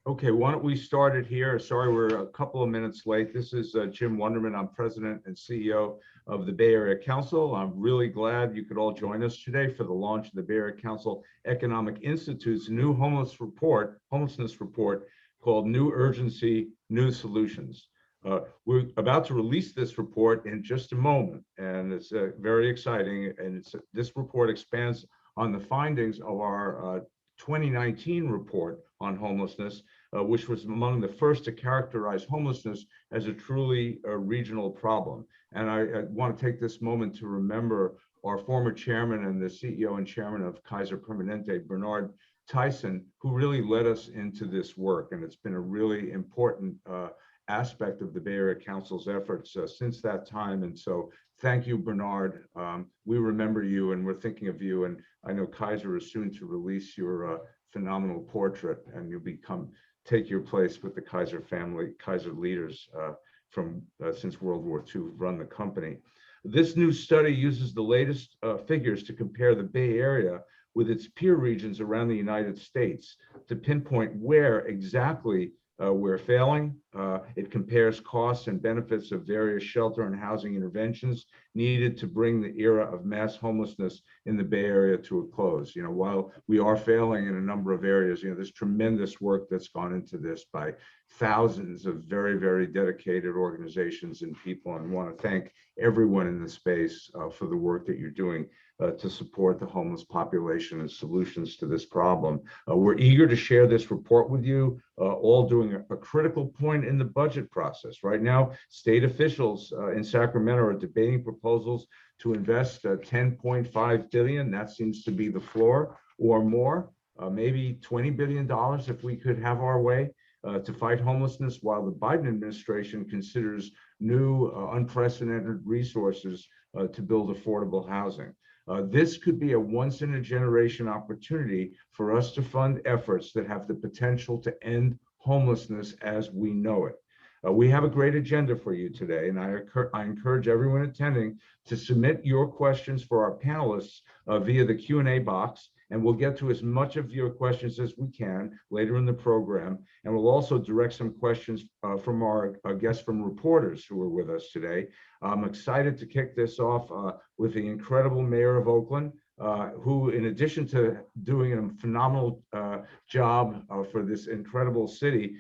Okay, why don't we start it here? Sorry, we're a couple of minutes late. This is Jim Wunderman. I'm President and CEO of the Bay Area Council. I'm really glad you could all join us today for the launch of the Bay Area Council Economic Institute's new homelessness report called New Urgency, New Solutions. We're about to release this report in just a moment, and it's very exciting. And this report expands on the findings of our 2019 report on homelessness, which was among the first to characterize homelessness as a truly regional problem. And I want to take this moment to remember our former chairman and the CEO and chairman of Kaiser Permanente, Bernard Tyson, who really led us into this work. And it's been a really important aspect of the Bay Area Council's efforts since that time. And so thank you, Bernard. We remember you and we're thinking of you. And I know Kaiser is soon to release your phenomenal portrait, and you'll take your place with the Kaiser family, Kaiser leaders from since World War II who've run the company. This new study uses the latest figures to compare the Bay Area with its peer regions around the United States to pinpoint where exactly we're failing. It compares costs and benefits of various shelter and housing interventions needed to bring the era of mass homelessness in the Bay Area to a close. You know, while we are failing in a number of areas, you know, there's tremendous work that's gone into this by thousands of very, very dedicated organizations and people. And I want to thank everyone in the space for the work that you're doing to support the homeless population and solutions to this problem. We're eager to share this report with you, all during a critical point in the budget process. Right now, state officials in Sacramento are debating proposals to invest $10.5 billion. That seems to be the floor, or more, maybe $20 billion if we could have our way to fight homelessness, while the Biden administration considers new unprecedented resources to build affordable housing. This could be a once-in-a-generation opportunity for us to fund efforts that have the potential to end homelessness as we know it. We have a great agenda for you today, and I encourage everyone attending to submit your questions for our panelists via the Q&A box, and we'll get to as much of your questions as we can later in the program. And we'll also direct some questions from our guests from reporters who are with us today. I'm excited to kick this off with the incredible mayor of Oakland, who, in addition to doing a phenomenal job for this incredible city,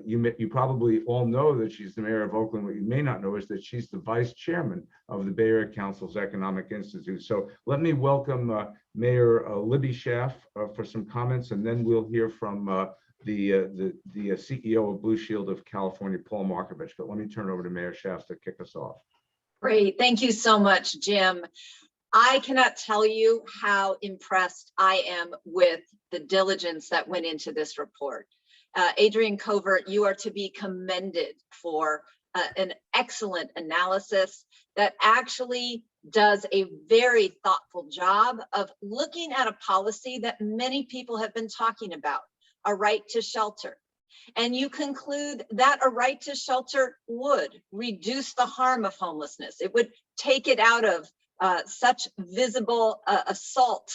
you probably all know that she's the mayor of Oakland. What you may not know is that she's the vice chairman of the Bay Area Council's Economic Institute. So let me welcome Mayor Libby Schaaf for some comments, and then we'll hear from the CEO of Blue Shield of California, Paul Markovich. But let me turn it over to Mayor Schaaf to kick us off. Great, thank you so much, Jim. I cannot tell you how impressed I am with the diligence that went into this report. Adrian Covert, you are to be commended for an excellent analysis that actually does a very thoughtful job of looking at a policy that many people have been talking about, a right to shelter. And you conclude that a right to shelter would reduce the harm of homelessness. It would take it out of such visible assault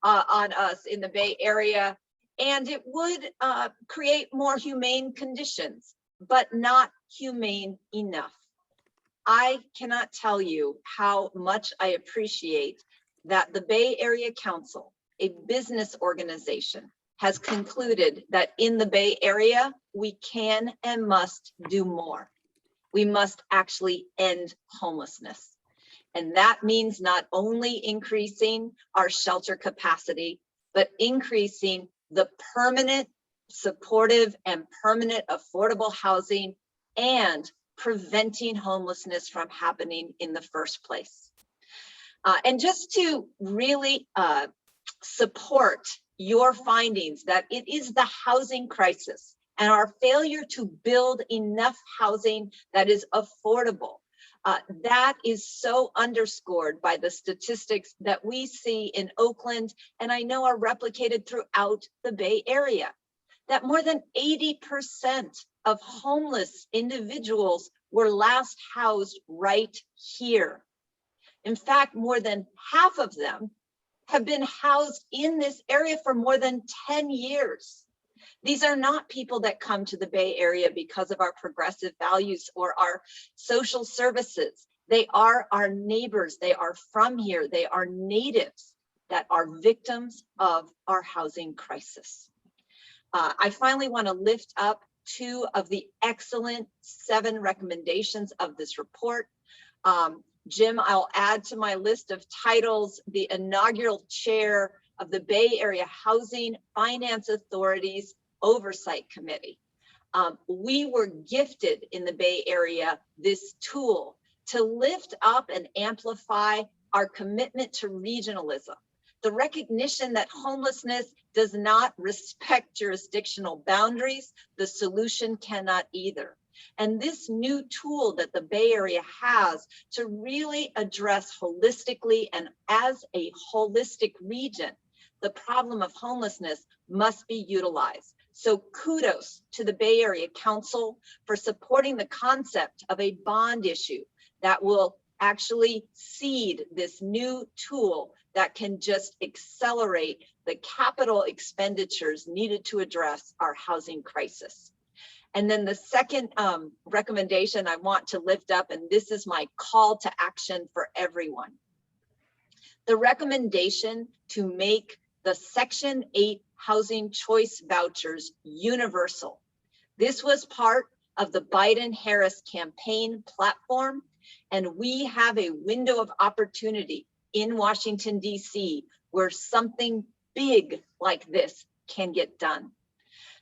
on us in the Bay Area, and it would create more humane conditions, but not humane enough. I cannot tell you how much I appreciate that the Bay Area Council, a business organization, has concluded that in the Bay Area, we can and must do more. We must actually end homelessness. And that means not only increasing our shelter capacity, but increasing the permanent, supportive, and permanent affordable housing and preventing homelessness from happening in the first place. And just to really support your findings that it is the housing crisis and our failure to build enough housing that is affordable. That is so underscored by the statistics that we see in Oakland, and I know are replicated throughout the Bay Area, that more than 80% of homeless individuals were last housed right here. In fact, more than half of them have been housed in this area for more than 10 years. These are not people that come to the Bay Area because of our progressive values or our social services. They are our neighbors. They are from here. They are natives that are victims of our housing crisis. I finally want to lift up 2 of the excellent 7 recommendations of this report. Jim, I'll add to my list of titles the inaugural chair of the Bay Area Housing Finance Authority's Oversight Committee. We were gifted in the Bay Area this tool to lift up and amplify our commitment to regionalism, the recognition that homelessness does not respect jurisdictional boundaries. The solution cannot either. And this new tool that the Bay Area has to really address holistically and as a holistic region, the problem of homelessness must be utilized. So kudos to the Bay Area Council for supporting the concept of a bond issue that will actually seed this new tool that can just accelerate the capital expenditures needed to address our housing crisis. And then the second recommendation I want to lift up, and this is my call to action for everyone. The recommendation to make the Section 8 housing choice vouchers universal. This was part of the Biden-Harris campaign platform, and we have a window of opportunity in Washington, D.C., where something big like this can get done.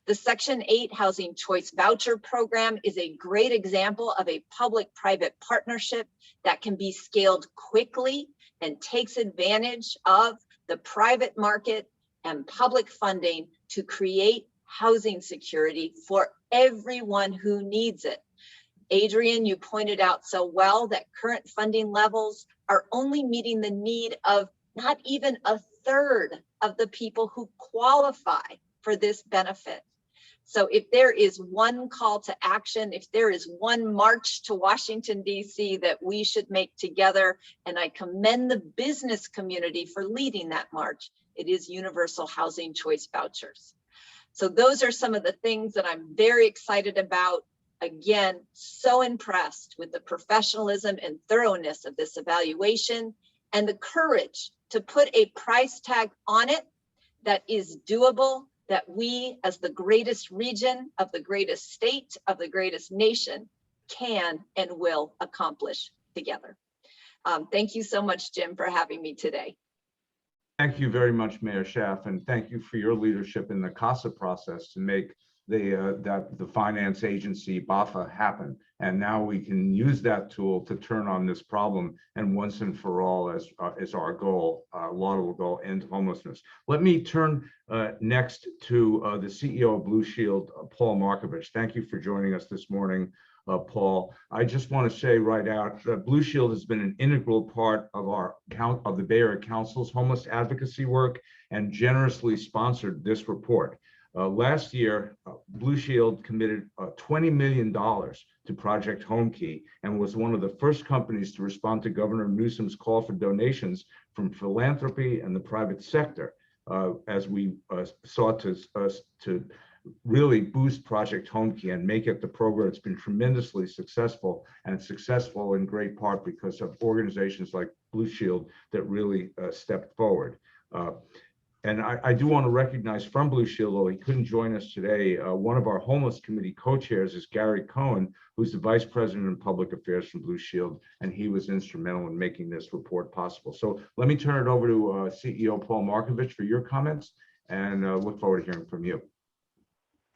The Section 8 Housing Choice Voucher Program is a great example of a public-private partnership that can be scaled quickly and takes advantage of the private market and public funding to create housing security for everyone who needs it. Adrian, you pointed out so well that current funding levels are only meeting the need of not even a third of the people who qualify for this benefit. So if there is one call to action, if there is one march to Washington, D.C. that we should make together, and I commend the business community for leading that march, it is universal housing choice vouchers. So those are some of the things that I'm very excited about. Again, so impressed with the professionalism and thoroughness of this evaluation and the courage to put a price tag on it that is doable, that we as the greatest region of the greatest state of the greatest nation can and will accomplish together. Thank you so much, Jim, for having me today. Thank you very much, Mayor Schaaf, and thank you for your leadership in the CASA process to make the finance agency BAFA happen. And now we can use that tool to turn on this problem and once and for all as our goal, laudable goal, end homelessness. Let me turn next to the CEO of Blue Shield, Paul Markovich. Thank you for joining us this morning, Paul. I just want to say right out that Blue Shield has been an integral part of the Bay Area Council's homeless advocacy work and generously sponsored this report. Last year, Blue Shield committed $20 million to Project Home Key and was one of the first companies to respond to Governor Newsom's call for donations from philanthropy and the private sector as we sought to really boost Project Home Key and make it the program. It's been tremendously successful, and successful in great part because of organizations like Blue Shield that really stepped forward. And I do want to recognize from Blue Shield, though he couldn't join us today, one of our homeless committee co-chairs is Gary Cohen, who's the vice president of public affairs from Blue Shield, and he was instrumental in making this report possible. So let me turn it over to CEO Paul Markovich for your comments, and look forward to hearing from you.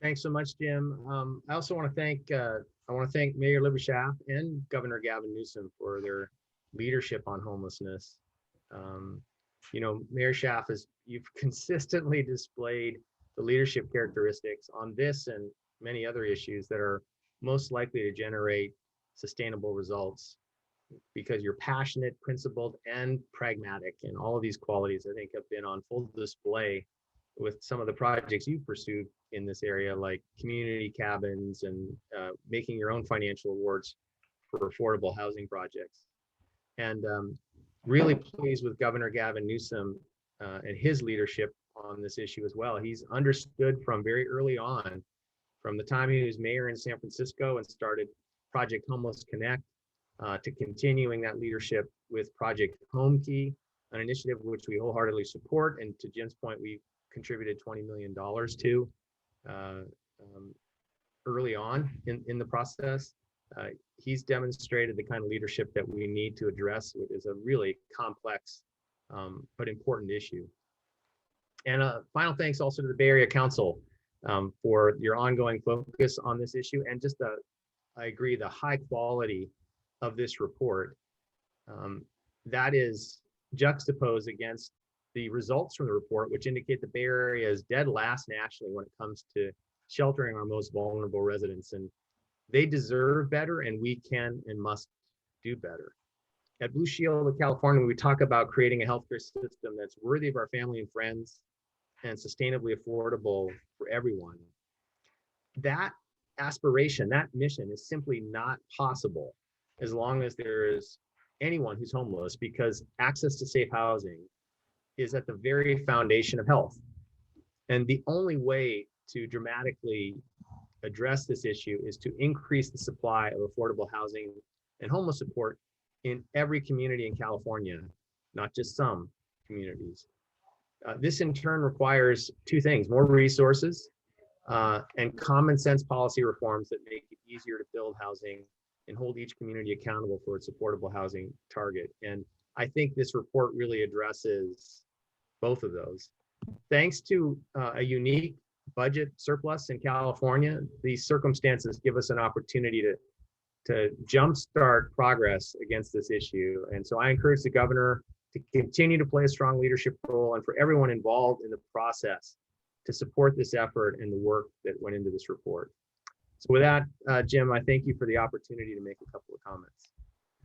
Thanks so much, Jim. I also want to thank Mayor Libby Schaaf and Governor Gavin Newsom for their leadership on homelessness. You know, Mayor Schaaf, you've consistently displayed the leadership characteristics on this and many other issues that are most likely to generate sustainable results, because you're passionate, principled, and pragmatic. And all of these qualities, I think, have been on full display with some of the projects you've pursued in this area, like community cabins and making your own financial awards for affordable housing projects. And really pleased with Governor Gavin Newsom and his leadership on this issue as well. He's understood from very early on, from the time he was mayor in San Francisco and started Project Homeless Connect, to continuing that leadership with Project Home Key, an initiative which we wholeheartedly support. And to Jim's point, we contributed $20 million to early on in the process. He's demonstrated the kind of leadership that we need to address what is a really complex but important issue. And final thanks also to the Bay Area Council for your ongoing focus on this issue, and just I agree, the high quality of this report that is juxtaposed against the results from the report, which indicate the Bay Area is dead last nationally when it comes to sheltering our most vulnerable residents. And they deserve better, and we can and must do better. At Blue Shield of California, we talk about creating a healthcare system that's worthy of our family and friends and sustainably affordable for everyone. That aspiration, that mission is simply not possible as long as there is anyone who's homeless, because access to safe housing is at the very foundation of health. And the only way to dramatically address this issue is to increase the supply of affordable housing and homeless support in every community in California, not just some communities. This in turn requires two things: more resources and common sense policy reforms that make it easier to build housing and hold each community accountable for its affordable housing target. And I think this report really addresses both of those. Thanks to a unique budget surplus in California, these circumstances give us an opportunity to jumpstart progress against this issue. And so I encourage the governor to continue to play a strong leadership role, and for everyone involved in the process to support this effort and the work that went into this report. So with that, Jim, I thank you for the opportunity to make a couple of comments.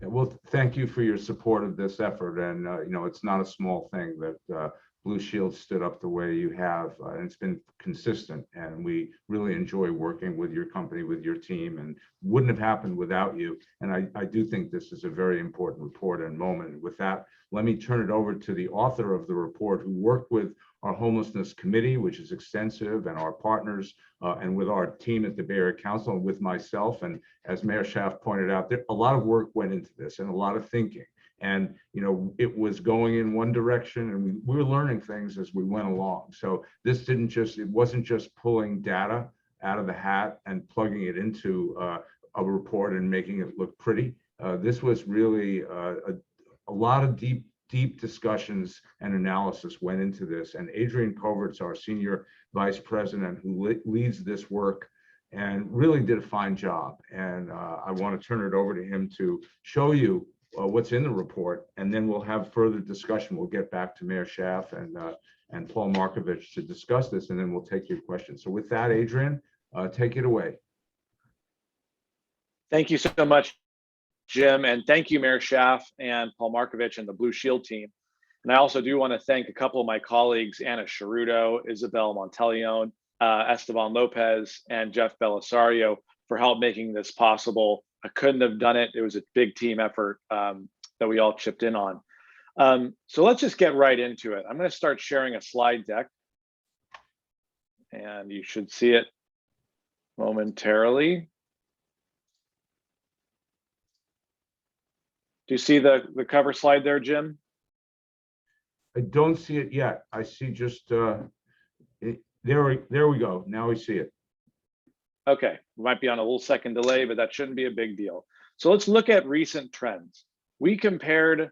Yeah, well, thank you for your support of this effort. And, you know, it's not a small thing that Blue Shield stood up the way you have, and it's been consistent. And we really enjoy working with your company, with your team, and wouldn't have happened without you. And I do think this is a very important report and moment. With that, let me turn it over to the author of the report, who worked with our homelessness committee, which is extensive, and our partners, and with our team at the Bay Area Council, and with myself. And as Mayor Schaaf pointed out, there a lot of work went into this and a lot of thinking. And, you know, it was going in one direction, and we were learning things as we went along. So this it wasn't just pulling data out of the hat and plugging it into a report and making it look pretty. This was really a lot of deep discussions and analysis went into this. And Adrian Covert's our senior vice president, who leads this work and really did a fine job. And I want to turn it over to him to show you what's in the report, and then we'll have further discussion. We'll get back to Mayor Schaaf and Paul Markovich to discuss this, and then we'll take your questions. So with that, Adrian, take it away. Thank you so much, Jim, and thank you, Mayor Schaaf and Paul Markovich and the Blue Shield team. And I also do want to thank a couple of my colleagues, Anna Charuto, Isabel Monteleone, Esteban Lopez, and Jeff Belisario, for help making this possible. I couldn't have done it. It was a big team effort that we all chipped in on. So let's just get right into it. I'm going to start sharing a slide deck, and you should see it momentarily. Do you see the cover slide there, Jim? I don't see it yet. I see just there we go. Now we see it. Okay, we might be on a little second delay, but that shouldn't be a big deal. So let's look at recent trends. We compared,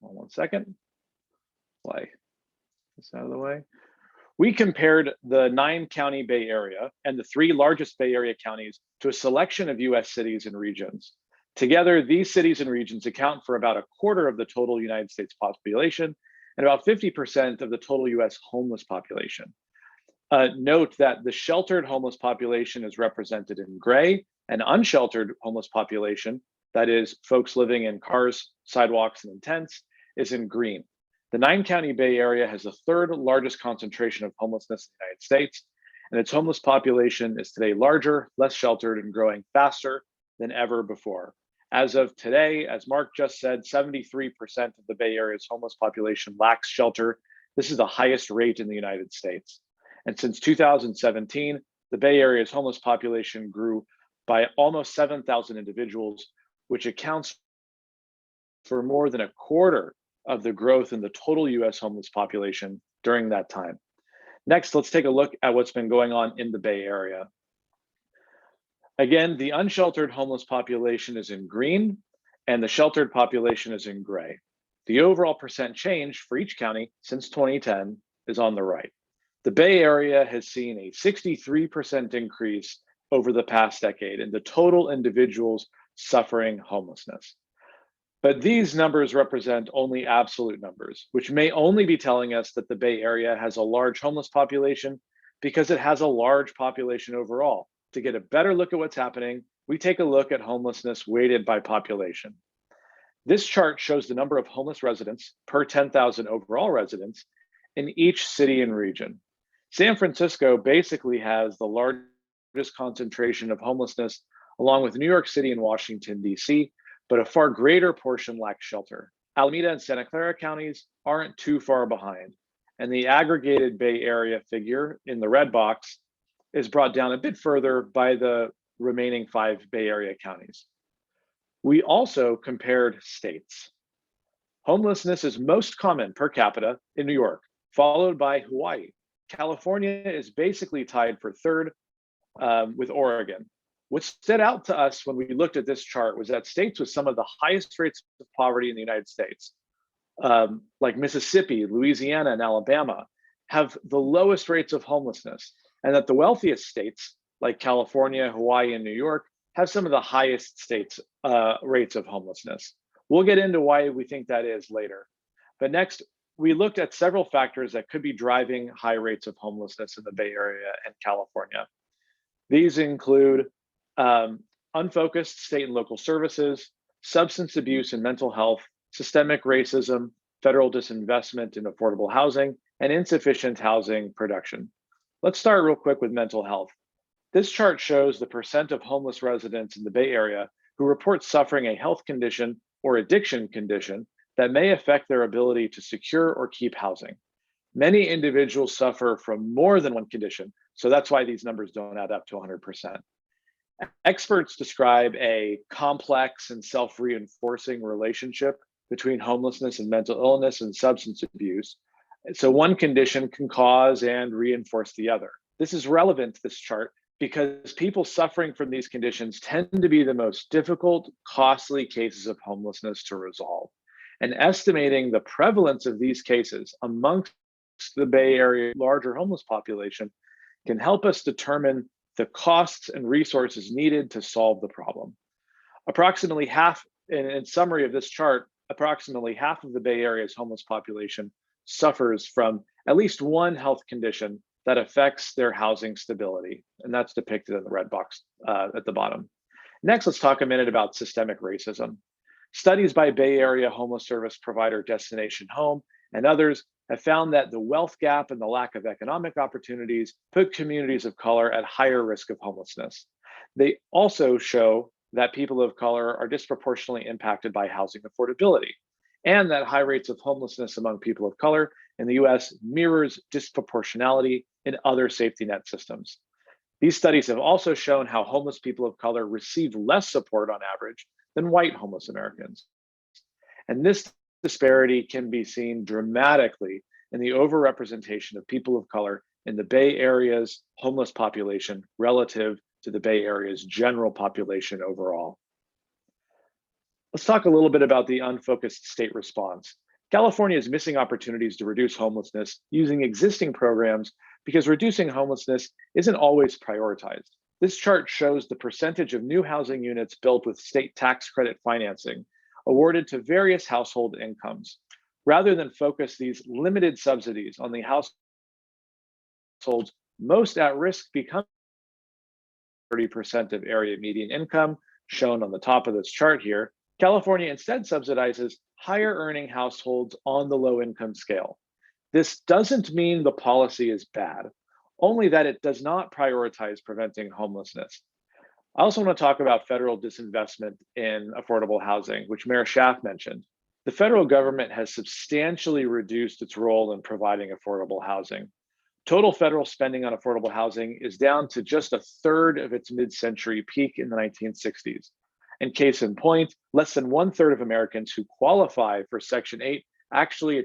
one second, play this out of the way. We compared the 9-county Bay Area and the 3 largest Bay Area counties to a selection of US cities and regions. Together, these cities and regions account for about 1/4 of the total United States population and about 50% of the total US homeless population. Note that the sheltered homeless population is represented in gray, and unsheltered homeless population, that is folks living in cars, sidewalks, and in tents, is in green. The 9-county Bay Area has the 3rd largest concentration of homelessness in the United States, and its homeless population is today larger, less sheltered, and growing faster than ever before. As of today, as Mark just said, 73% of the Bay Area's homeless population lacks shelter This is the highest rate in the United States. And since 2017, the Bay Area's homeless population grew by almost 7,000 individuals, which accounts for more than a quarter of the growth in the total US homeless population during that time. Next, let's take a look at what's been going on in the Bay Area. Again, the unsheltered homeless population is in green and the sheltered population is in gray. The overall percent change for each county since 2010 is on the right. The Bay Area has seen a 63% increase over the past decade in the total individuals suffering homelessness. But these numbers represent only absolute numbers, which may only be telling us that the Bay Area has a large homeless population because it has a large population overall. To get a better look at what's happening, we take a look at homelessness weighted by population. This chart shows the number of homeless residents per 10,000 overall residents in each city and region. San Francisco basically has the largest concentration of homelessness, along with New York City and Washington, D.C., but a far greater portion lack shelter. Alameda and Santa Clara counties aren't too far behind, and the aggregated Bay Area figure in the red box is brought down a bit further by the remaining 5 Bay Area counties. We also compared states. Homelessness is most common per capita in New York, followed by Hawaii. California is basically tied for third with Oregon. What stood out to us when we looked at this chart was that states with some of the highest rates of poverty in the United States, like Mississippi, Louisiana, and Alabama, have the lowest rates of homelessness, and that the wealthiest states, like California, Hawaii, and New York, have some of the highest rates of homelessness. We'll get into why we think that is later. But next, we looked at several factors that could be driving high rates of homelessness in the Bay Area and California. These include unfocused state and local services, substance abuse and mental health, systemic racism, federal disinvestment in affordable housing, and insufficient housing production. Let's start real quick with mental health. This chart shows the percent of homeless residents in the Bay Area who report suffering a health condition or addiction condition that may affect their ability to secure or keep housing. Many individuals suffer from more than one condition, so that's why these numbers don't add up to 100%. Experts describe a complex and self-reinforcing relationship between homelessness and mental illness and substance abuse. So one condition can cause and reinforce the other. This is relevant to this chart because people suffering from these conditions tend to be the most difficult, costly cases of homelessness to resolve. And estimating the prevalence of these cases amongst the Bay Area larger homeless population can help us determine the costs and resources needed to solve the problem. Approximately half, in summary of this chart, approximately half of the Bay Area's homeless population suffers from at least one health condition that affects their housing stability, and that's depicted in the red box at the bottom. Next, let's talk a minute about systemic racism. Studies by Bay Area homeless service provider Destination Home and others have found that the wealth gap and the lack of economic opportunities put communities of color at higher risk of homelessness. They also show that people of color are disproportionately impacted by housing affordability, and that high rates of homelessness among people of color in the US mirrors disproportionality in other safety net systems. These studies have also shown how homeless people of color receive less support on average than white homeless Americans. And this disparity can be seen dramatically in the overrepresentation of people of color in the Bay Area's homeless population relative to the Bay Area's general population overall. Let's talk a little bit about the unfocused state response. California is missing opportunities to reduce homelessness using existing programs because reducing homelessness isn't always prioritized. This chart shows the percentage of new housing units built with state tax credit financing awarded to various household incomes, rather than focus these limited subsidies on the households most at risk become 30% of area median income, shown on the top of this chart here. California instead subsidizes higher earning households on the low income scale. This doesn't mean the policy is bad, only that it does not prioritize preventing homelessness. I also want to talk about federal disinvestment in affordable housing, which Mayor Schaaf mentioned. The federal government has substantially reduced its role in providing affordable housing. Total federal spending on affordable housing is down to just a third of its mid-century peak in the 1960s. And case in point, less than 1/3 of Americans who qualify for Section 8 actually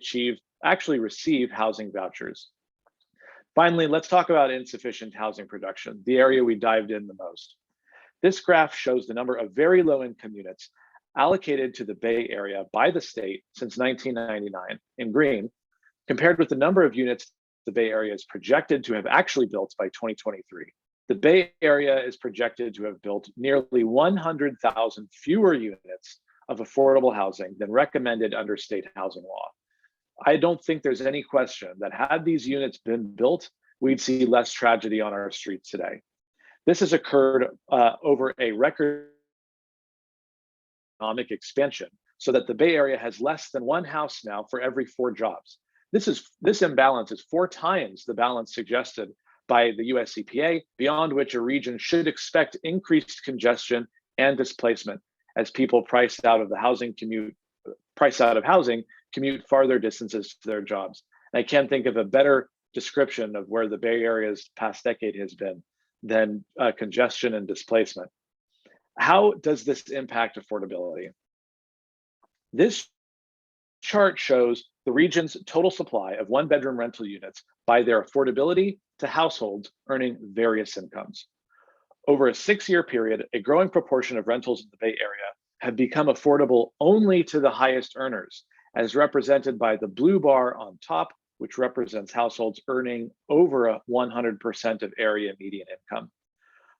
receive housing vouchers. Finally, let's talk about insufficient housing production, the area we dived in the most. This graph shows the number of very low-income units allocated to the Bay Area by the state since 1999 in green, compared with the number of units the Bay Area is projected to have actually built by 2023. The Bay Area is projected to have built nearly 100,000 fewer units of affordable housing than recommended under state housing law. I don't think there's any question that had these units been built, we'd see less tragedy on our streets today. This has occurred over a record economic expansion, so that the Bay Area has less than one house now for every 4 jobs. This imbalance is 4 times the balance suggested by the US EPA, beyond which a region should expect increased congestion and displacement as people priced out of housing commute farther distances to their jobs. And I can't think of a better description of where the Bay Area's past decade has been than congestion and displacement. How does this impact affordability? This chart shows the region's total supply of 1-bedroom rental units by their affordability to households earning various incomes. Over a 6-year period, a growing proportion of rentals in the Bay Area have become affordable only to the highest earners, as represented by the blue bar on top, which represents households earning over 100% of area median income.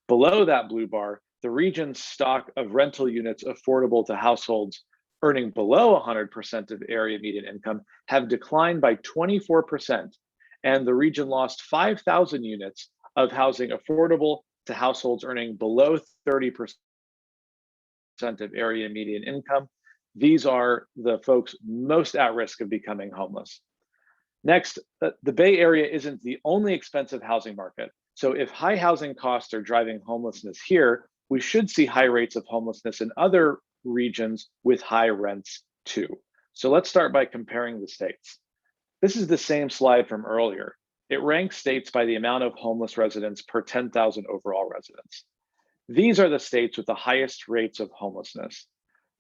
Below that blue bar, the region's stock of rental units affordable to households earning below 100% of area median income have declined by 24%, and the region lost 5,000 units of housing affordable to households earning below 30% of area median income. These are the folks most at risk of becoming homeless. Next, the Bay Area isn't the only expensive housing market. So if high housing costs are driving homelessness here, we should see high rates of homelessness in other regions with high rents too. So let's start by comparing the states. This is the same slide from earlier. It ranks states by the amount of homeless residents per 10,000 overall residents. These are the states with the highest rates of homelessness.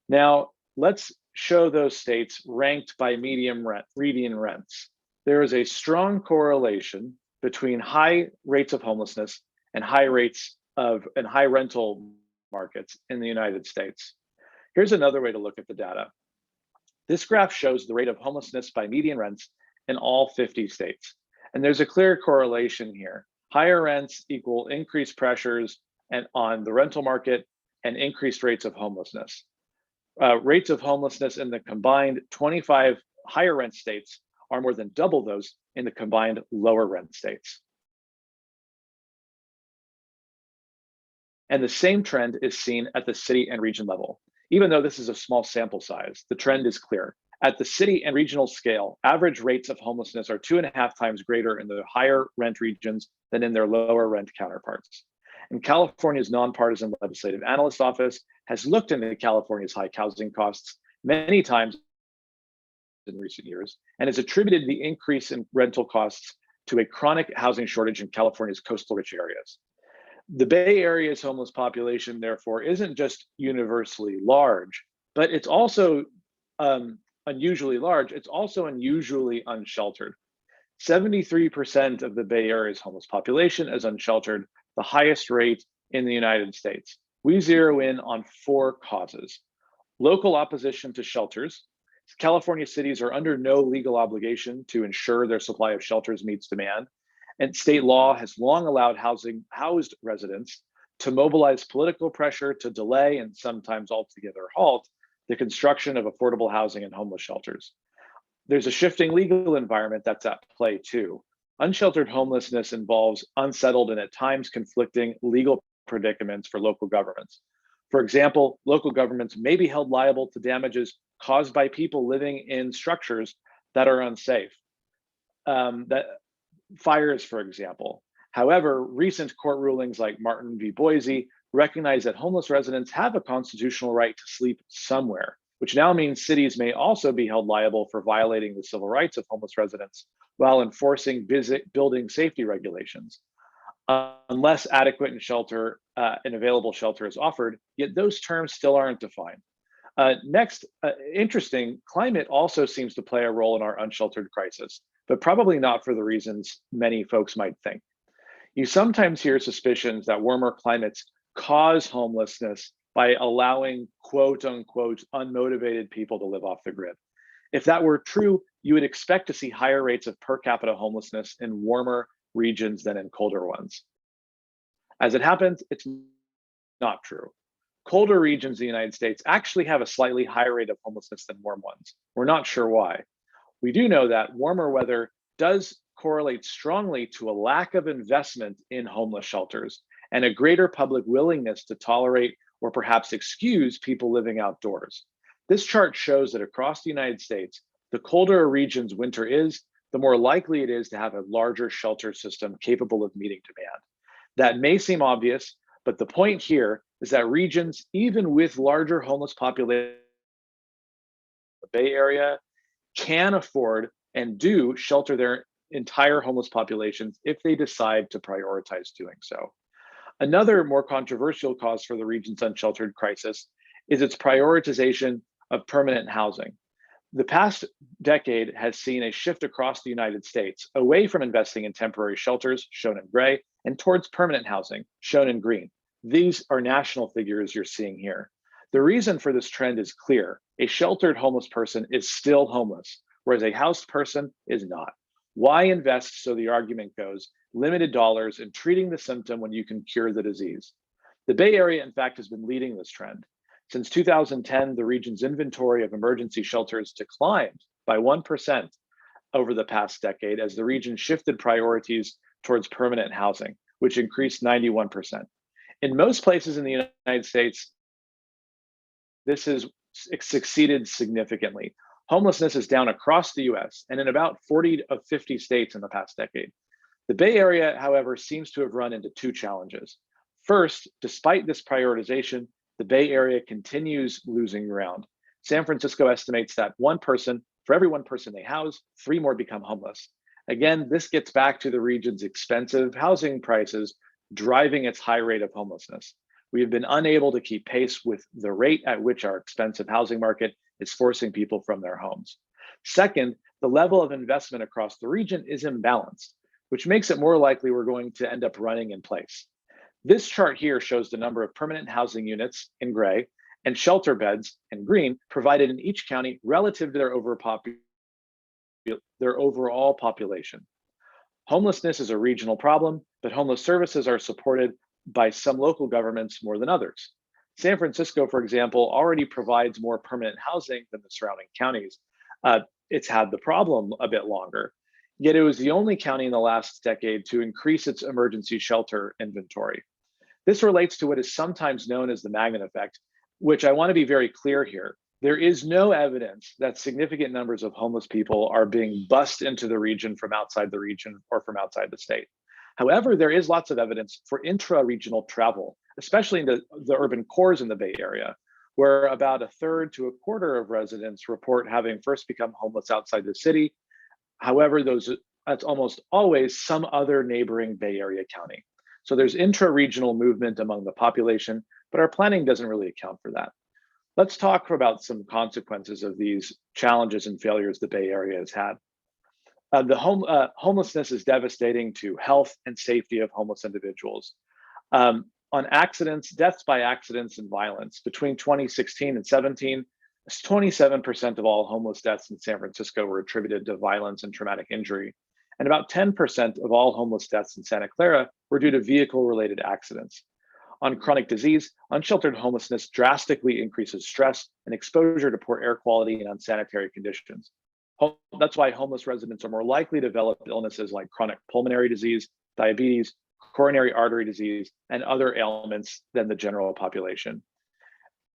Now, let's show those states ranked by median rents. There is a strong correlation between high rates of homelessness and high rental markets in the United States. Here's another way to look at the data. This graph shows the rate of homelessness by median rents in all 50 states. And there's a clear correlation here. Higher rents equal increased pressures on the rental market and increased rates of homelessness. Rates of homelessness in the combined 25 higher rent states are more than double those in the combined lower rent states. And the same trend is seen at the city and region level. Even though this is a small sample size, the trend is clear. At the city and regional scale, average rates of homelessness are 2.5 times greater in the higher rent regions than in their lower rent counterparts. And California's nonpartisan legislative analyst office has looked into California's high housing costs many times in recent years and has attributed the increase in rental costs to a chronic housing shortage in California's coastal rich areas. The Bay Area's homeless population, therefore, isn't just universally large, but it's also unusually large. It's also unusually unsheltered. 73% of the Bay Area's homeless population is unsheltered, the highest rate in the United States. We zero in on 4 causes. Local opposition to shelters. California cities are under no legal obligation to ensure their supply of shelters meets demand. And state law has long allowed housed residents to mobilize political pressure to delay and sometimes altogether halt the construction of affordable housing and homeless shelters. There's a shifting legal environment that's at play too. Unsheltered homelessness involves unsettled and at times conflicting legal predicaments for local governments. For example, local governments may be held liable to damages caused by people living in structures that are unsafe. Fires, for example. However, recent court rulings like Martin v. Boise recognize that homeless residents have a constitutional right to sleep somewhere, which now means cities may also be held liable for violating the civil rights of homeless residents while enforcing building safety regulations. Unless adequate and available shelter is offered, yet those terms still aren't defined. Next, interesting, climate also seems to play a role in our unsheltered crisis, but probably not for the reasons many folks might think. You sometimes hear suspicions that warmer climates cause homelessness by allowing quote unquote unmotivated people to live off the grid. If that were true, you would expect to see higher rates of per capita homelessness in warmer regions than in colder ones. As it happens, it's not true. Colder regions in the United States actually have a slightly higher rate of homelessness than warm ones. We're not sure why. We do know that warmer weather does correlate strongly to a lack of investment in homeless shelters and a greater public willingness to tolerate or perhaps excuse people living outdoors. This chart shows that across the United States, the colder a region's winter is, the more likely it is to have a larger shelter system capable of meeting demand. That may seem obvious, but the point here is that regions, even with larger homeless populations, the Bay Area, can afford and do shelter their entire homeless populations if they decide to prioritize doing so. Another more controversial cause for the region's unsheltered crisis is its prioritization of permanent housing. The past decade has seen a shift across the United States away from investing in temporary shelters, shown in gray, and towards permanent housing, shown in green. These are national figures you're seeing here. The reason for this trend is clear. A sheltered homeless person is still homeless, whereas a housed person is not. Why invest, so the argument goes, limited dollars in treating the symptom when you can cure the disease? The Bay Area, in fact, has been leading this trend. Since 2010, the region's inventory of emergency shelters declined by 1% over the past decade as the region shifted priorities towards permanent housing, which increased 91%. In most places in the United States, this has succeeded significantly. Homelessness is down across the US and in about 40 of 50 states in the past decade. The Bay Area, however, seems to have run into two challenges. First, despite this prioritization, the Bay Area continues losing ground. San Francisco estimates that for every one person they house, 3 more become homeless. Again, this gets back to the region's expensive housing prices driving its high rate of homelessness. We have been unable to keep pace with the rate at which our expensive housing market is forcing people from their homes. Second, the level of investment across the region is imbalanced, which makes it more likely we're going to end up running in place. This chart here shows the number of permanent housing units in gray and shelter beds in green provided in each county relative to their overall population. Homelessness is a regional problem, but homeless services are supported by some local governments more than others. San Francisco, for example, already provides more permanent housing than the surrounding counties. It's had the problem a bit longer, yet it was the only county in the last decade to increase its emergency shelter inventory. This relates to what is sometimes known as the magnet effect, which I want to be very clear here. There is no evidence that significant numbers of homeless people are being bussed into the region from outside the region or from outside the state. However, there is lots of evidence for intra-regional travel, especially in the urban cores in the Bay Area, where about 1/3 to 1/4 of residents report having first become homeless outside the city. However, that's almost always some other neighboring Bay Area county. So there's intra-regional movement among the population, but our planning doesn't really account for that. Let's talk about some consequences of these challenges and failures the Bay Area has had. Homelessness is devastating to health and safety of homeless individuals. On accidents, deaths by accidents and violence, between 2016 and 17, 27% of all homeless deaths in San Francisco were attributed to violence and traumatic injury. And about 10% of all homeless deaths in Santa Clara were due to vehicle-related accidents. On chronic disease, unsheltered homelessness drastically increases stress and exposure to poor air quality and unsanitary conditions. That's why homeless residents are more likely to develop illnesses like chronic pulmonary disease, diabetes, coronary artery disease, and other ailments than the general population.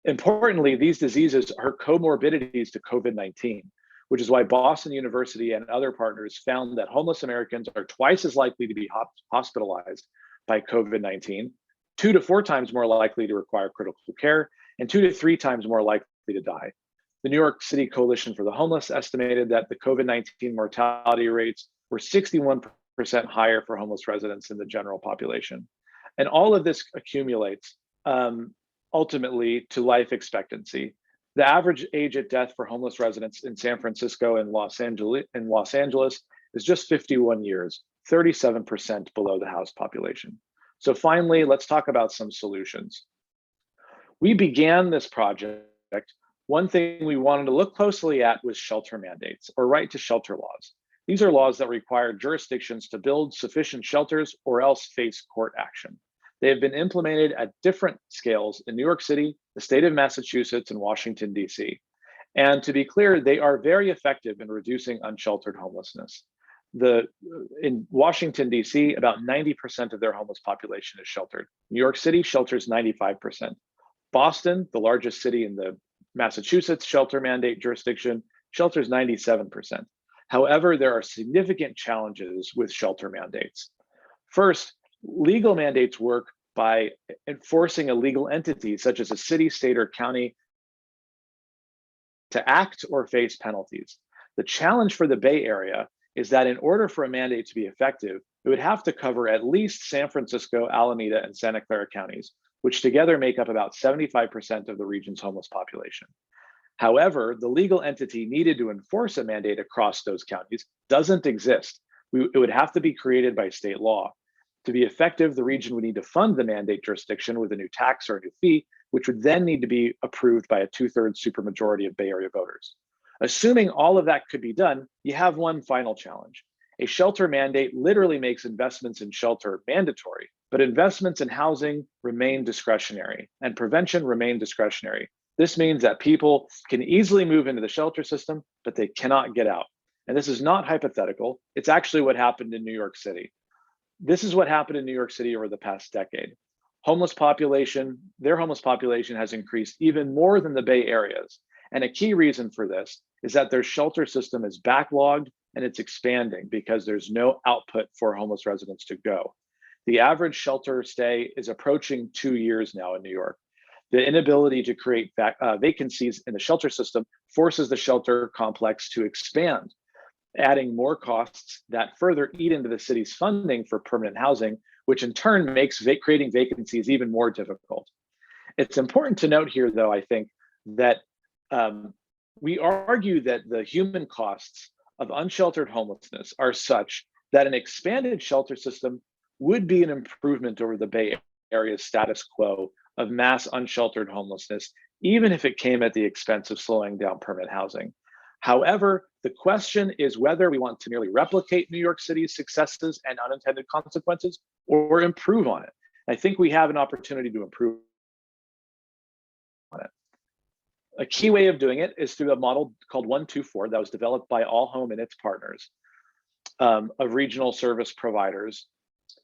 Importantly, these diseases are comorbidities to COVID-19, which is why Boston University and other partners found that homeless Americans are twice as likely to be hospitalized by COVID-19, 2 to 4 times more likely to require critical care, and 2 to 3 times more likely to die. The New York City Coalition for the Homeless estimated that the COVID-19 mortality rates were 61% higher for homeless residents than the general population. And all of this accumulates ultimately to life expectancy. The average age at death for homeless residents in San Francisco and Los Angeles is just 51 years, 37% below the house population. So finally, let's talk about some solutions. We began this project. One thing we wanted to look closely at was shelter mandates or right to shelter laws. These are laws that require jurisdictions to build sufficient shelters or else face court action. They have been implemented at different scales in New York City, the state of Massachusetts, and Washington, D.C. And to be clear, they are very effective in reducing unsheltered homelessness. In Washington, D.C., about 90% of their homeless population is sheltered. New York City shelters 95%. Boston, the largest city in the Massachusetts shelter mandate jurisdiction, shelters 97%. However, there are significant challenges with shelter mandates. First, legal mandates work by enforcing a legal entity, such as a city, state, or county, to act or face penalties. The challenge for the Bay Area is that in order for a mandate to be effective, it would have to cover at least San Francisco, Alameda, and Santa Clara counties, which together make up about 75% of the region's homeless population. However, the legal entity needed to enforce a mandate across those counties doesn't exist. It would have to be created by state law. To be effective, the region would need to fund the mandate jurisdiction with a new tax or a new fee, which would then need to be approved by a 2/3 supermajority of Bay Area voters. Assuming all of that could be done, you have one final challenge. A shelter mandate literally makes investments in shelter mandatory, but investments in housing remain discretionary and prevention remain discretionary. This means that people can easily move into the shelter system, but they cannot get out. And this is not hypothetical. It's actually what happened in New York City. This is what happened in New York City over the past decade. Their homeless population has increased even more than the Bay Area's. And a key reason for this is that their shelter system is backlogged and it's expanding because there's no output for homeless residents to go. The average shelter stay is approaching 2 years now in New York. The inability to create vacancies in the shelter system forces the shelter complex to expand, adding more costs that further eat into the city's funding for permanent housing, which in turn makes creating vacancies even more difficult. It's important to note here, though, I think, that we argue that the human costs of unsheltered homelessness are such that an expanded shelter system would be an improvement over the Bay Area's status quo of mass unsheltered homelessness, even if it came at the expense of slowing down permanent housing. However, the question is whether we want to merely replicate New York City's successes and unintended consequences or improve on it. I think we have an opportunity to improve on it. A key way of doing it is through a model called 124 that was developed by All Home and its partners of regional service providers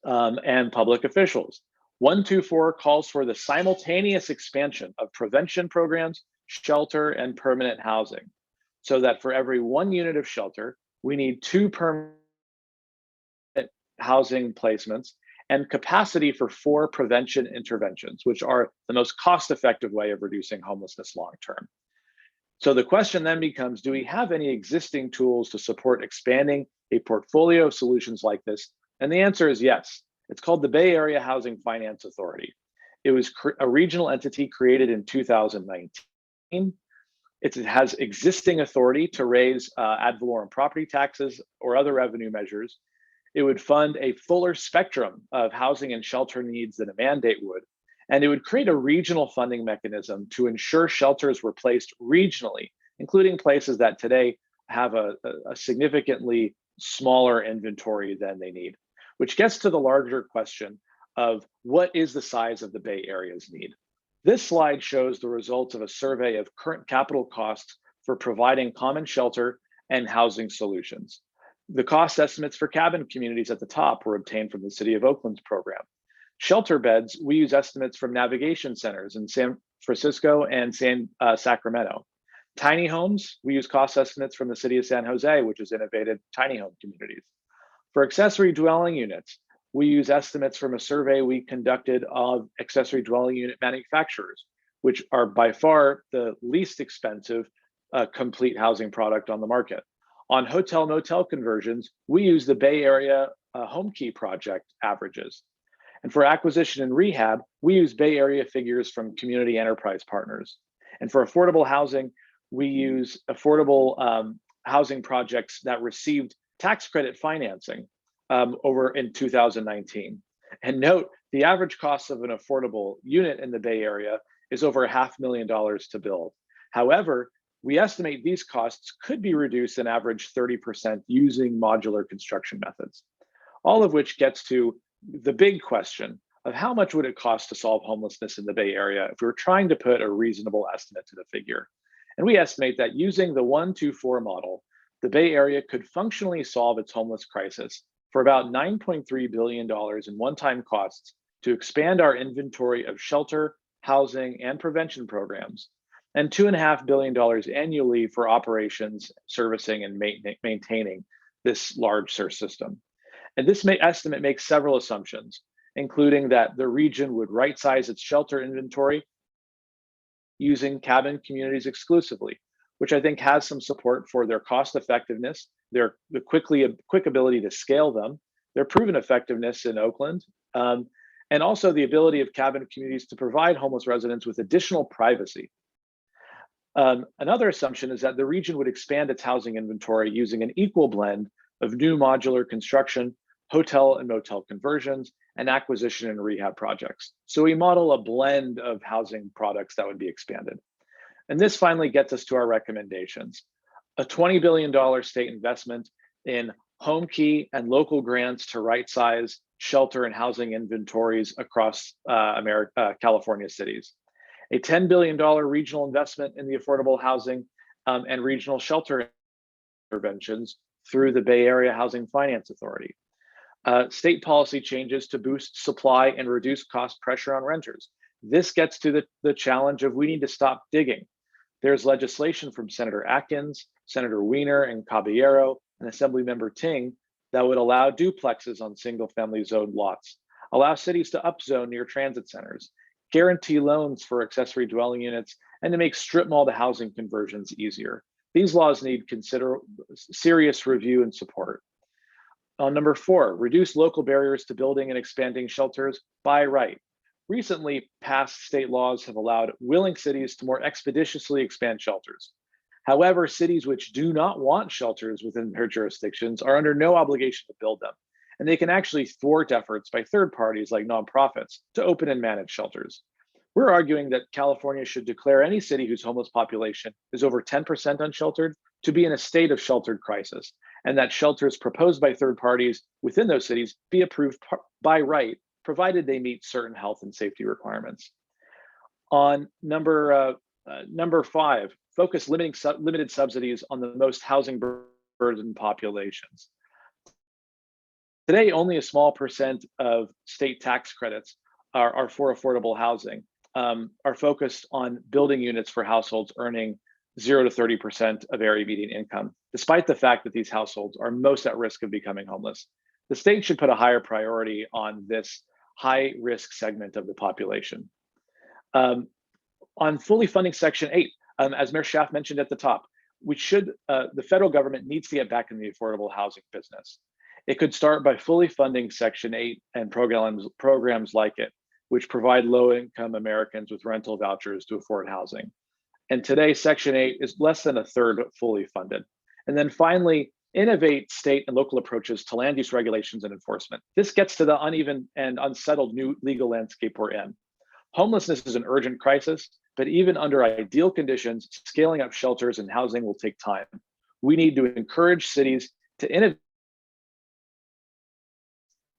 and public officials. 124 calls for the simultaneous expansion of prevention programs, shelter, and permanent housing, so that for every 1 unit of shelter, we need 2 permanent housing placements and capacity for 4 prevention interventions, which are the most cost-effective way of reducing homelessness long-term. So the question then becomes, do we have any existing tools to support expanding a portfolio of solutions like this? And the answer is yes. It's called the Bay Area Housing Finance Authority. It was a regional entity created in 2019. It has existing authority to raise ad valorem property taxes or other revenue measures. It would fund a fuller spectrum of housing and shelter needs than a mandate would. And it would create a regional funding mechanism to ensure shelters were placed regionally, including places that today have a significantly smaller inventory than they need, which gets to the larger question of what is the size of the Bay Area's need. This slide shows the results of a survey of current capital costs for providing common shelter and housing solutions. The cost estimates for cabin communities at the top were obtained from the City of Oakland's program. Shelter beds, we use estimates from navigation centers in San Francisco and Sacramento. Tiny homes, we use cost estimates from the City of San Jose, which has innovated tiny home communities. For accessory dwelling units, we use estimates from a survey we conducted of accessory dwelling unit manufacturers, which are by far the least expensive complete housing product on the market. On hotel motel conversions, we use the Bay Area Home Key project averages. And for acquisition and rehab, we use Bay Area figures from community enterprise partners. And for affordable housing, we use affordable housing projects that received tax credit financing over in 2019. And note, the average cost of an affordable unit in the Bay Area is over $500,000 to build. However, we estimate these costs could be reduced an average 30% using modular construction methods. All of which gets to the big question of how much would it cost to solve homelessness in the Bay Area if we were trying to put a reasonable estimate to the figure. And we estimate that using the 1-2-4 model, the Bay Area could functionally solve its homeless crisis for about $9.3 billion in one-time costs to expand our inventory of shelter, housing, and prevention programs, and $2.5 billion annually for operations, servicing, and maintaining this large SIRS system. And this estimate makes several assumptions, including that the region would right-size its shelter inventory using cabin communities exclusively, which I think has some support for their cost effectiveness, the quick ability to scale them, their proven effectiveness in Oakland, and also the ability of cabin communities to provide homeless residents with additional privacy. Another assumption is that the region would expand its housing inventory using an equal blend of new modular construction, hotel and motel conversions, and acquisition and rehab projects. So we model a blend of housing products that would be expanded. And this finally gets us to our recommendations. A $20 billion state investment in home key and local grants to right-size shelter and housing inventories across California cities. A $10 billion regional investment in the affordable housing and regional shelter interventions through the Bay Area Housing Finance Authority. State policy changes to boost supply and reduce cost pressure on renters. This gets to the challenge of we need to stop digging. There's legislation from Senator Atkins, Senator Wiener, and Caballero, and Assemblymember Ting that would allow duplexes on single-family zoned lots, allow cities to upzone near transit centers, guarantee loans for accessory dwelling units, and to make strip mall to housing conversions easier. These laws need serious review and support. On number 4, reduce local barriers to building and expanding shelters by right. Recently passed state laws have allowed willing cities to more expeditiously expand shelters. However, cities which do not want shelters within their jurisdictions are under no obligation to build them, and they can actually thwart efforts by third parties like nonprofits to open and manage shelters. We're arguing that California should declare any city whose homeless population is over 10% unsheltered to be in a state of sheltered crisis, and that shelters proposed by third parties within those cities be approved by right, provided they meet certain health and safety requirements. On number 5, focus limited subsidies on the most housing burdened populations. Today, only a small percent of state tax credits are for affordable housing, are focused on building units for households earning 0 to 30% of area median income, despite the fact that these households are most at risk of becoming homeless. The state should put a higher priority on this high risk segment of the population. On fully funding Section 8, as Mayor Schaaf mentioned at the top, the federal government needs to get back in the affordable housing business. It could start by fully funding Section 8 and programs like it, which provide low-income Americans with rental vouchers to afford housing. And today, Section 8 is less than a third fully funded. And then finally, innovate state and local approaches to land use regulations and enforcement. This gets to the uneven and unsettled new legal landscape we're in. Homelessness is an urgent crisis, but even under ideal conditions, scaling up shelters and housing will take time. We need to encourage cities to innovate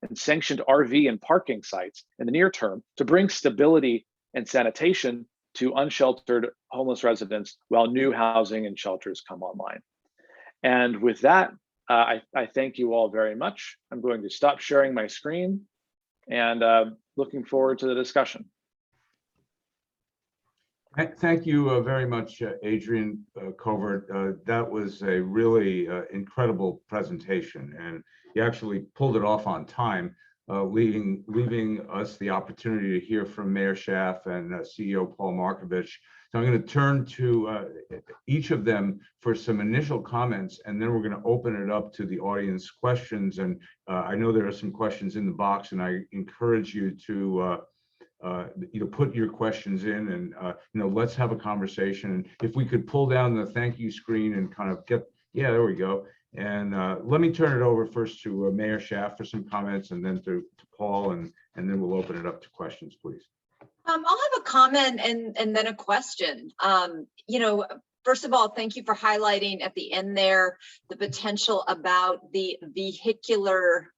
and sanctioned RV and parking sites in the near term to bring stability and sanitation to unsheltered homeless residents while new housing and shelters come online. And with that, I thank you all very much. I'm going to stop sharing my screen and looking forward to the discussion. Thank you very much, Adrian Covert. That was a really incredible presentation, and you actually pulled it off on time. leaving us the opportunity to hear from Mayor Schaaf and CEO Paul Markovich. So I'm going to turn to each of them for some initial comments, and then we're going to open it up to the audience questions. And I know there are some questions in the box, and I encourage you to put your questions in, and let's have a conversation. And if we could pull down the thank you screen and kind of there we go. And let me turn it over first to Mayor Schaaf for some comments, and then to Paul, and then we'll open it up to questions, please. I'll have a comment and then a question. First of all, thank you for highlighting at the end there the potential about the vehicular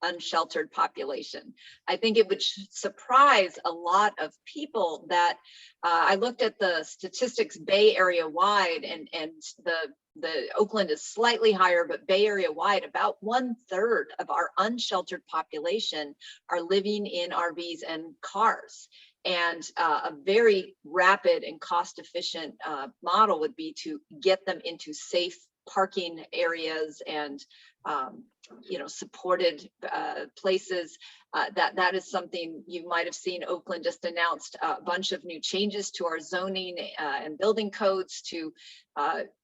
unsheltered population. I think it would surprise a lot of people that I looked at the statistics Bay Area wide, and the Oakland is slightly higher, but Bay Area wide, about 1/3 of our unsheltered population are living in RVs and cars. And a very rapid and cost-efficient model would be to get them into safe parking areas and supported places. That is something you might have seen. Oakland just announced a bunch of new changes to our zoning and building codes to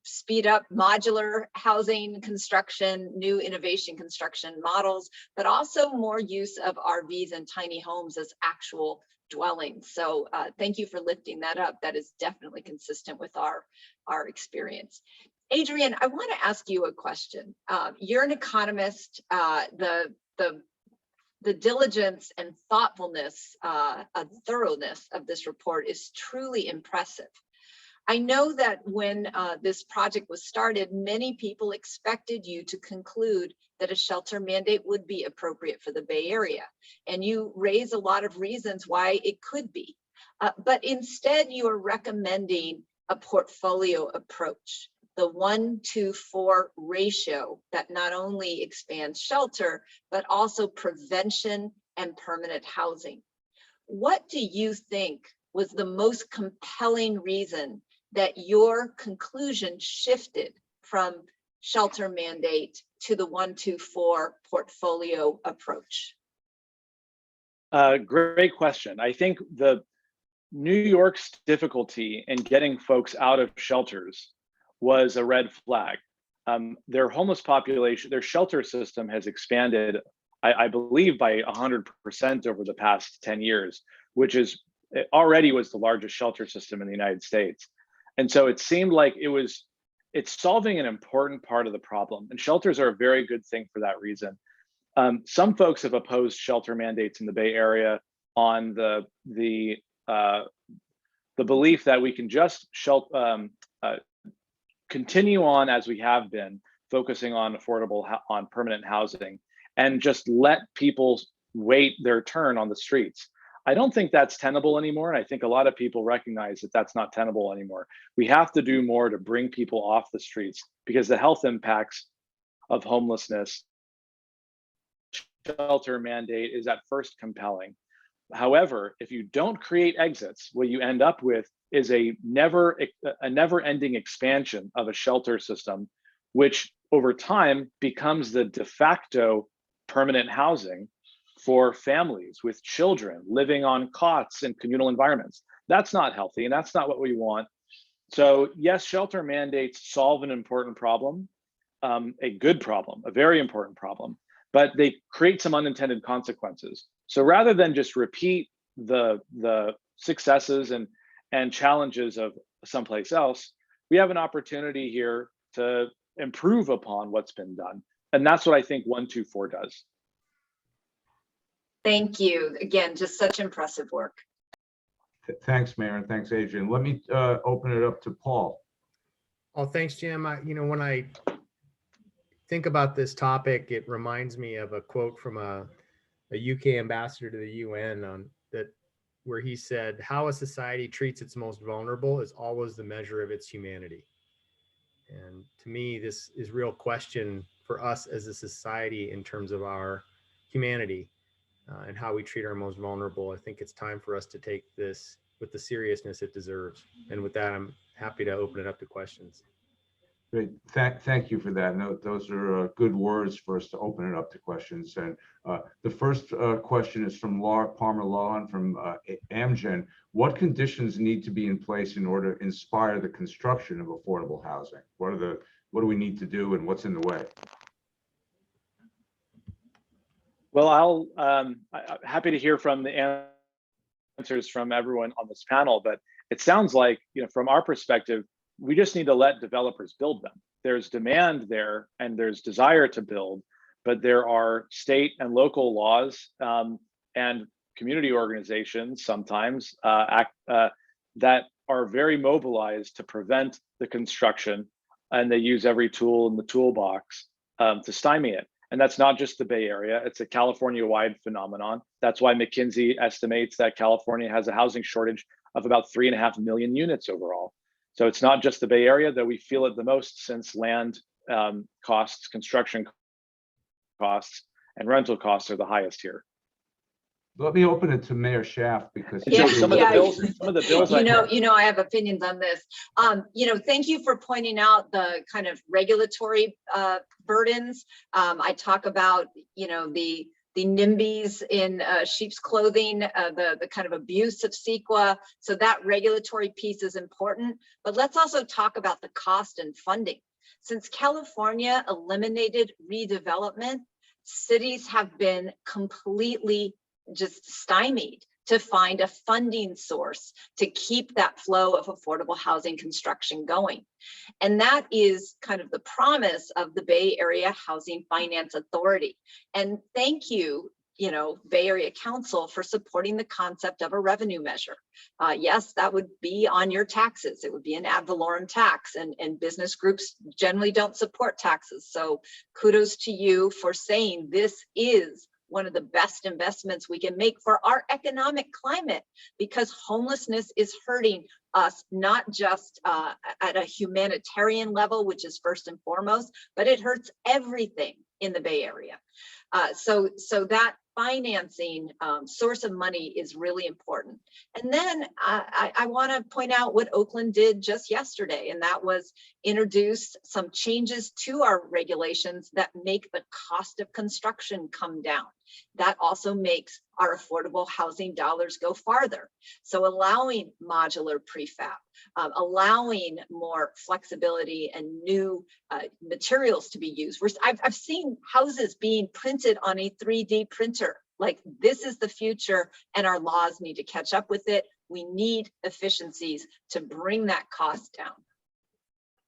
speed up modular housing construction, new innovation construction models, but also more use of RVs and tiny homes as actual dwellings. So thank you for lifting that up. That is definitely consistent with our experience. Adrian, I want to ask you a question. You're an economist. The diligence and thoughtfulness, thoroughness of this report is truly impressive. I know that when this project was started, many people expected you to conclude that a shelter mandate would be appropriate for the Bay Area. And you raise a lot of reasons why it could be. But instead, you are recommending a portfolio approach, the 1-to-4 ratio that not only expands shelter, but also prevention and permanent housing. What do you think was the most compelling reason that your conclusion shifted from shelter mandate to the 1-to-4 portfolio approach? Great question. I think the New York's difficulty in getting folks out of shelters was a red flag. Their homeless population, their shelter system has expanded, I believe, by 100% over the past 10 years, which is already was the largest shelter system in the United States. And so it seemed like it's solving an important part of the problem. And shelters are a very good thing for that reason. Some folks have opposed shelter mandates in the Bay Area on the belief that we can just continue on as we have been, focusing on on permanent housing, and just let people wait their turn on the streets. I don't think that's tenable anymore. And I think a lot of people recognize that that's not tenable anymore. We have to do more to bring people off the streets, because the health impacts of homelessness, shelter mandate is at first compelling. However, if you don't create exits, what you end up with is a never-ending expansion of a shelter system, which over time becomes the de facto permanent housing for families with children living on cots in communal environments. That's not healthy, and that's not what we want. So yes, shelter mandates solve an important problem, a good problem, a very important problem, but they create some unintended consequences. So rather than just repeat the successes and challenges of someplace else, we have an opportunity here to improve upon what's been done. And that's what I think 1-2-4 does. Thank you. Again, just such impressive work. Thanks, Mayor, and thanks, Adrian. Let me open it up to Paul. Oh, thanks, Jim. When I think about this topic, it reminds me of a quote from a UK ambassador to the UN where he said, "How a society treats its most vulnerable is always the measure of its humanity." And to me, this is a real question for us as a society in terms of our humanity and how we treat our most vulnerable. I think it's time for us to take this with the seriousness it deserves. And with that, I'm happy to open it up to questions. Great. Thank you for that. No, those are good words for us to open it up to questions. And the first question is from Laura Palmer-Lawan from Amgen. What conditions need to be in place in order to inspire the construction of affordable housing? What do we need to do, and what's in the way? Well, I'm happy to hear from the answers from everyone on this panel, but it sounds like, from our perspective, we just need to let developers build them. There's demand there and there's desire to build, but there are state and local laws and community organizations sometimes that are very mobilized to prevent the construction, and they use every tool in the toolbox to stymie it. And that's not just the Bay Area, it's a California-wide phenomenon. That's why McKinsey estimates that California has a housing shortage of about 3.5 million units overall. So it's not just the Bay Area that we feel it the most, since land costs, construction costs, and rental costs are the highest here. Let me open it to Mayor Schaaf, because some of the bills. I have opinions on this. Thank you for pointing out the kind of regulatory burdens. I talk about, the NIMBYs in sheep's clothing, the kind of abuse of CEQA. So that regulatory piece is important, but let's also talk about the cost and funding. Since California eliminated redevelopment, cities have been completely just stymied to find a funding source to keep that flow of affordable housing construction going. And that is kind of the promise of the Bay Area Housing Finance Authority. And thank you, Bay Area Council, for supporting the concept of a revenue measure. Yes, that would be on your taxes. It would be an ad valorem tax, and business groups generally don't support taxes. So kudos to you for saying this is one of the best investments we can make for our economic climate, because homelessness is hurting us, not just at a humanitarian level, which is first and foremost, but it hurts everything in the Bay Area. So that financing source of money is really important. And then I want to point out what Oakland did just yesterday, and that was introduce some changes to our regulations that make the cost of construction come down. That also makes our affordable housing dollars go farther. So allowing modular prefab, allowing more flexibility and new materials to be used. I've seen houses being printed on a 3D printer. Like, this is the future, and our laws need to catch up with it. We need efficiencies to bring that cost down.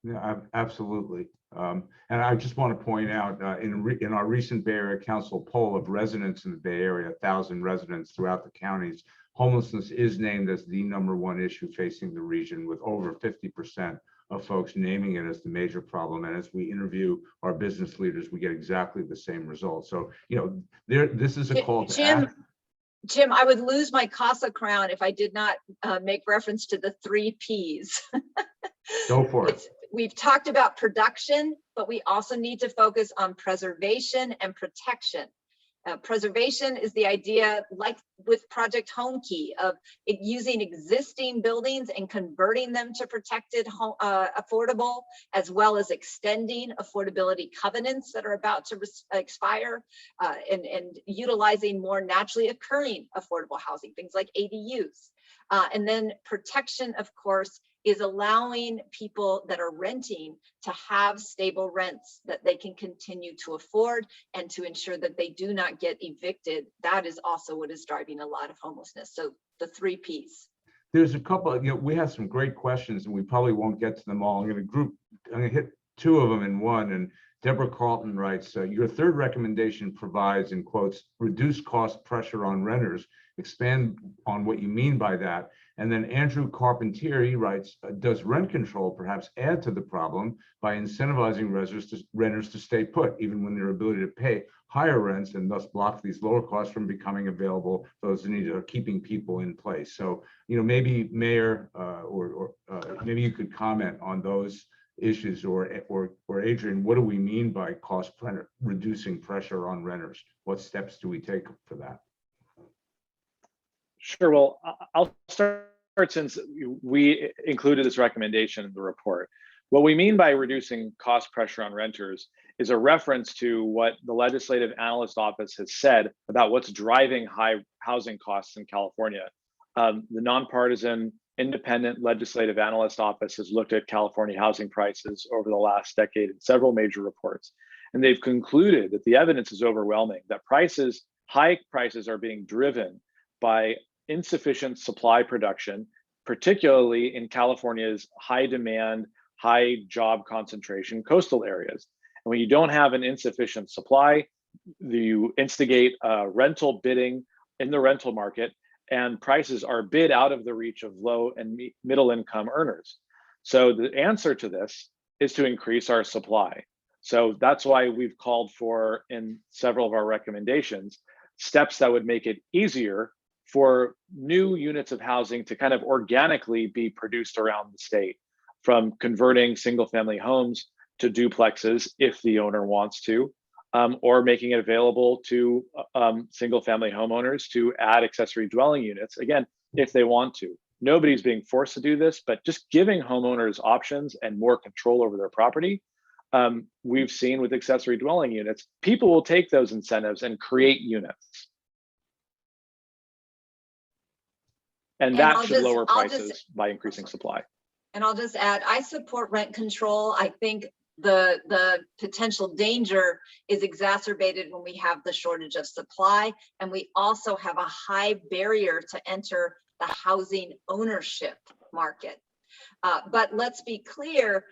Yeah, absolutely. And I just want to point out, in our recent Bay Area Council poll of residents in the Bay Area, 1,000 residents throughout the counties, homelessness is named as the #1 issue facing the region, with over 50% of folks naming it as the major problem. And as we interview our business leaders, we get exactly the same results. So, this is a call to action. Jim, I would lose my CASA crown if I did not make reference to the 3 Ps. Go for it. We've talked about production, but we also need to focus on preservation and protection. Preservation is the idea, like with Project Home Key, of using existing buildings and converting them to protected affordable, as well as extending affordability covenants that are about to expire, and utilizing more naturally occurring affordable housing, things like ADUs. And then protection, of course, is allowing people that are renting to have stable rents that they can continue to afford, and to ensure that they do not get evicted. That is also what is driving a lot of homelessness. So the 3 Ps. There's a couple, we have some great questions, and we probably won't get to them all. I'm going to hit 2 of them in one. And Deborah Carlton writes, your third recommendation provides, in quotes, reduce cost pressure on renters. Expand on what you mean by that. And then Andrew Carpentier writes, does rent control perhaps add to the problem by incentivizing renters to stay put, even when their ability to pay higher rents, and thus block these lower costs from becoming available for those who need it, or keeping people in place? So, maybe Mayor or maybe you could comment on those issues, or Adrian, what do we mean by reducing pressure on renters? What steps do we take for that? Sure. Well, I'll start, since we included this recommendation in the report. What we mean by reducing cost pressure on renters is a reference to what the Legislative Analyst Office has said about what's driving high housing costs in California. The nonpartisan independent Legislative Analyst Office has looked at California housing prices over the last decade in several major reports. And they've concluded that the evidence is overwhelming, that high prices are being driven by insufficient supply production, particularly in California's high demand, high job concentration coastal areas. And when you don't have an insufficient supply, you instigate rental bidding in the rental market, and prices are bid out of the reach of low and middle income earners. So the answer to this is to increase our supply. So that's why we've called for, in several of our recommendations, steps that would make it easier for new units of housing to kind of organically be produced around the state, from converting single family homes to duplexes if the owner wants to, or making it available to single family homeowners to add accessory dwelling units, again, if they want to. Nobody's being forced to do this, but just giving homeowners options and more control over their property. We've seen with accessory dwelling units, people will take those incentives and create units. And that should lower prices by increasing supply. And I'll just add, I support rent control. I think the potential danger is exacerbated when we have the shortage of supply, and we also have a high barrier to enter the housing ownership market. But let's be clear,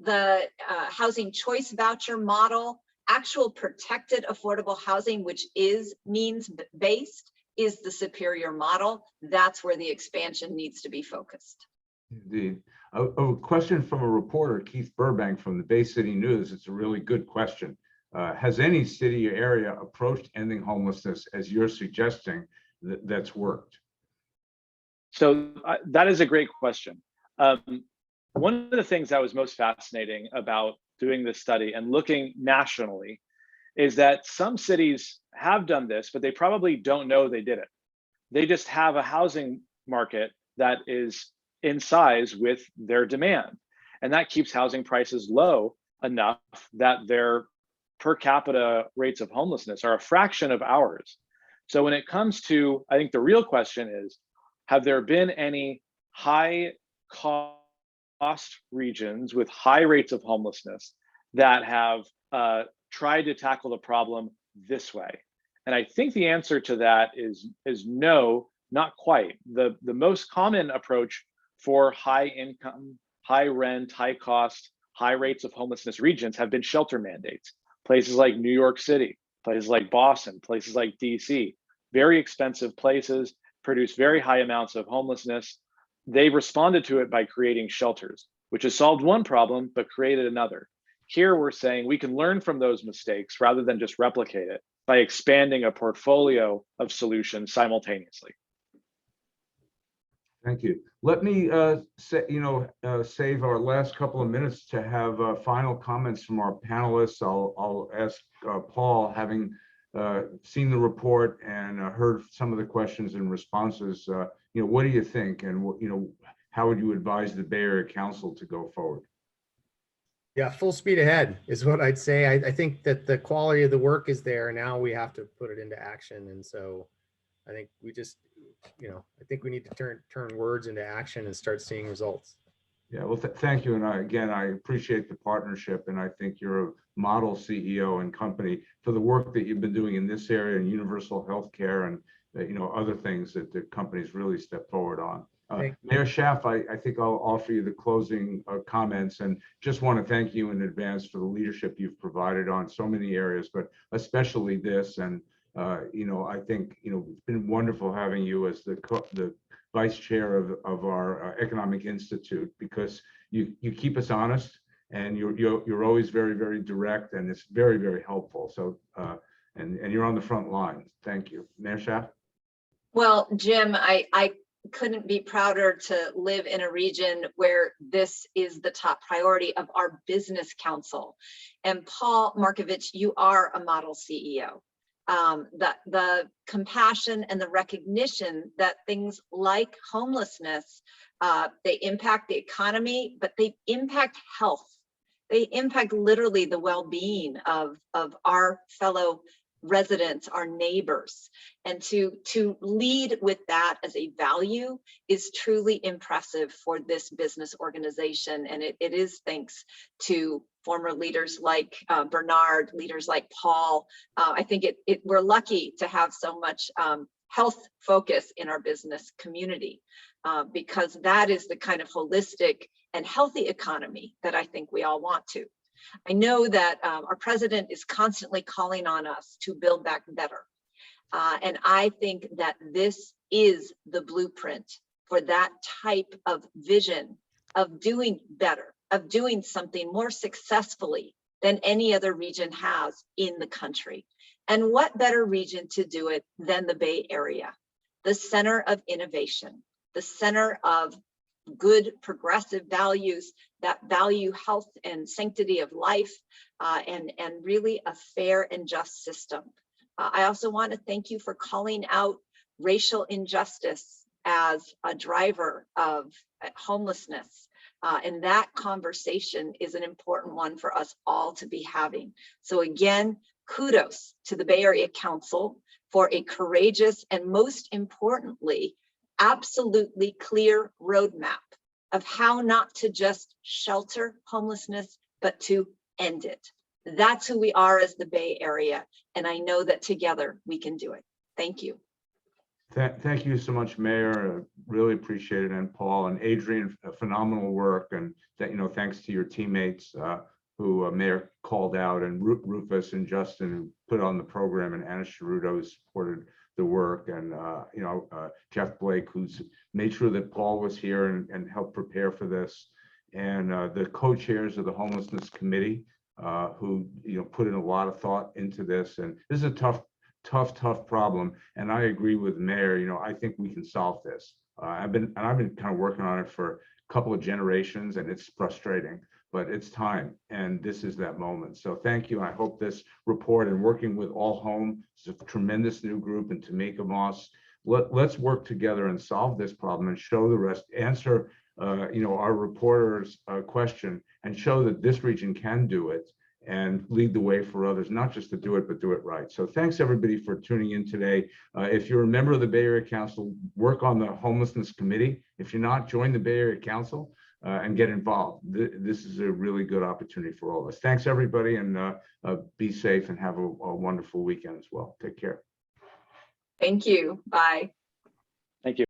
the housing choice voucher model, actual protected affordable housing, which is means-based, is the superior model. That's where the expansion needs to be focused. Indeed. A question from a reporter, Keith Burbank from the Bay City News. It's a really good question. Has any city or area approached ending homelessness as you're suggesting that's worked? So that is a great question. One of the things that was most fascinating about doing this study and looking nationally is that some cities have done this, but they probably don't know they did it. They just have a housing market that is in size with their demand. And that keeps housing prices low enough that their per capita rates of homelessness are a fraction of ours. So when it comes to, I think the real question is, have there been any high cost regions with high rates of homelessness that have tried to tackle the problem this way? And I think the answer to that is no, not quite. The most common approach for high income, high rent, high cost, high rates of homelessness regions have been shelter mandates. Places like New York City, places like Boston, places like DC, very expensive places, produce very high amounts of homelessness. They responded to it by creating shelters, which has solved one problem, but created another. Here we're saying we can learn from those mistakes rather than just replicate it by expanding a portfolio of solutions simultaneously. Thank you. Let me save our last couple of minutes to have final comments from our panelists. I'll ask Paul, having seen the report and heard some of the questions and responses, what do you think, and how would you advise the Bay Area Council to go forward? Yeah, full speed ahead is what I'd say. I think that the quality of the work is there. Now we have to put it into action. And so I think we just, I think we need to turn words into action and start seeing results. Yeah, well, thank you. And I appreciate the partnership. And I think you're a model CEO and company for the work that you've been doing in this area and universal healthcare and, other things that the company's really stepped forward on. Mayor Schaaf, I think I'll offer you the closing comments and just want to thank you in advance for the leadership you've provided on so many areas, but especially this. And, I think, it's been wonderful having you as the vice chair of our Economic Institute, because you keep us honest and you're always very, very direct, and it's very, very helpful. So, and you're on the front line. Thank you. Mayor Schaaf? Well, Jim, I couldn't be prouder to live in a region where this is the top priority of our business council. And Paul Markovich, you are a model CEO. the compassion and the recognition that things like homelessness, they impact the economy, but they impact health. They impact literally the well-being of our fellow residents, our neighbors. And to lead with that as a value is truly impressive for this business organization. And it is thanks to former leaders like Bernard, leaders like Paul. I think we're lucky to have so much health focus in our business community, because that is the kind of holistic and healthy economy that I think we all want to. I know that our president is constantly calling on us to build back better. And I think that this is the blueprint for that type of vision of doing better, of doing something more successfully than any other region has in the country. And what better region to do it than the Bay Area, the center of innovation, the center of good progressive values that value health and sanctity of life, and really a fair and just system. I also want to thank you for calling out racial injustice as a driver of homelessness. And that conversation is an important one for us all to be having. So again, kudos to the Bay Area Council for a courageous and, most importantly, absolutely clear roadmap of how not to just shelter homelessness, but to end it. That's who we are as the Bay Area. And I know that together we can do it. Thank you. Thank you so much, Mayor. Really appreciate it. And Paul and Adrian, phenomenal work. And thanks to your teammates who Mayor called out, and Rufus and Justin who put on the program, and Anna Sharuto who supported the work, and Jeff Blake, who's made sure that Paul was here and helped prepare for this, and the co-chairs of the Homelessness Committee, who put in a lot of thought into this. And this is a tough problem. And I agree with Mayor. I think we can solve this. I've been kind of working on it for a couple of generations, and it's frustrating, but it's time, and this is that moment. So thank you. I hope this report, and working with All Home, it's a tremendous new group, and Tamika Moss, let's work together and solve this problem and show the rest, answer our reporter's question, and show that this region can do it and lead the way for others, not just to do it, but do it right. So thanks everybody for tuning in today. If you're a member of the Bay Area Council, work on the Homelessness Committee. If you're not, join the Bay Area Council and get involved. This is a really good opportunity for all of us. Thanks everybody, and be safe and have a wonderful weekend as well. Take care. Thank you. Bye. Thank you.